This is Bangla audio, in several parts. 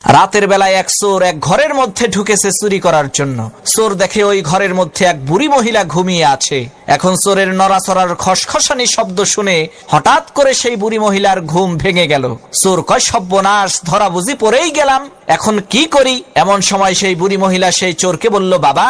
রাতের বেলায় এক চোর এক ঘরের মধ্যে ঢুকেছে চুরি করার জন্য। চোর দেখে ওই ঘরের মধ্যে এক বুড়ি মহিলা ঘুমিয়ে আছে। এখন চোরের নড়াচড়ার খসখসানি শব্দ শুনে হঠাৎ করে সেই বুড়ি মহিলার ঘুম ভেঙে গেল। চোর কয়, সর্বনাশ, ধরা বুঝি পড়েই গেলাম, এখন কি করি? এমন সময় সেই বুড়ি মহিলা সেই চোরকে বলল, বাবা,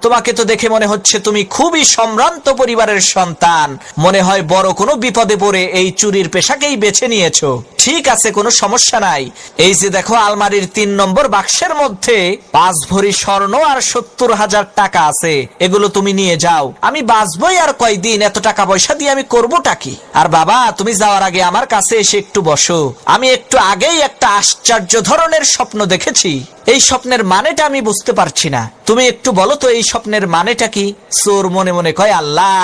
তোমাকে তো দেখে মনে হচ্ছে তুমি খুবই সম্ভ্রান্ত পরিবারের সন্তান, মনে হয় বড় কোনো বিপদে পড়ে এই চুরির পেশাকেই বেছে নিয়েছো। ঠিক আছে, কোনো সমস্যা নাই, এই যে দেখো আলমারির 3 নম্বর বাক্সের মধ্যে 5 ভরি স্বর্ণ আর 70,000 টাকা আছে, এগুলো তুমি নিয়ে যাও। আমি বাঁচবই আর কয়দিন, এত টাকা পয়সা দিয়ে আমি করবোটা কি? আর বাবা, তুমি যাওয়ার আগে আমার কাছে এসে একটু বসো, আমি একটু আগেই একটা আশ্চর্য ধরনের স্বপ্ন দেখেছি। এই স্বপ্নের মানেটা আমি বুঝতে পারছি না, তুমি একটু বলো তো এই স্বপ্নের মানেটা কি? চোর মনে মনে কয়, আল্লাহ,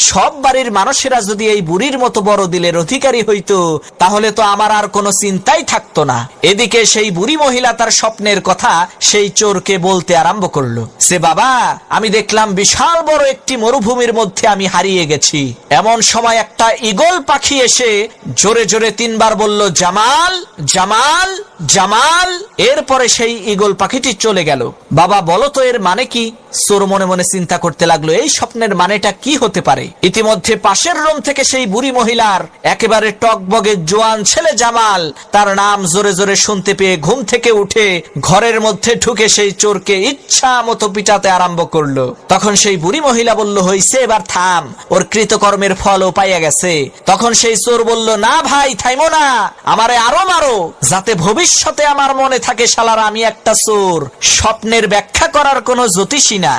সব বাড়ির মানুষেরা যদি এই বুড়ির মতো বড় দিলের অধিকারী হইতো, তাহলে তো আমার আর কোনো চিন্তাই থাকতো না। এদিকে সেই বুড়ি মহিলা তার স্বপ্নের কথা সেই চোরকে বলতে আরম্ভ করলো। সে, বাবা, আমি দেখলাম বিশাল বড় একটি মরুভূমির মধ্যে আমি হারিয়ে গেছি। এমন সময় একটা ঈগল পাখি এসে জোরে জোরে 3 বার বলল, জামাল, জামাল, জামাল। এরপরে সেই ঈগল পাখিটি চলে গেল। বাবা, বলো তো এর মানে কি? চোর মনে মনে চিন্তা করতে লাগলো, এই স্বপ্নের মানেটা কি হতে পারে? ইতিমধ্যে পাশের রুম থেকে সেই বুড়ি মহিলার একেবারে টকবগে জোয়ান ছেলে জামাল তার নাম জোরে জোরে শুনতে পেয়ে ঘুম থেকে উঠে ঘরের মধ্যে ঢুকে সেই চোরকে ইচ্ছা মতো পিটাতে আরম্ভ করলো। তখন সেই বুড়ি মহিলা বলল, হইছে, এবার থাম, ওর কৃতকর্মের ফলও পাইয়া গেছে। তখন সেই চোর বলল, না ভাই, থাইমো না, আমারে আরো মারো, যাতে ভবিষ্যতে আমার মনে থাকে শালারা আমি একটা চোর, স্বপ্নের ব্যাখ্যা করার কোনো জ্যোতিষী না।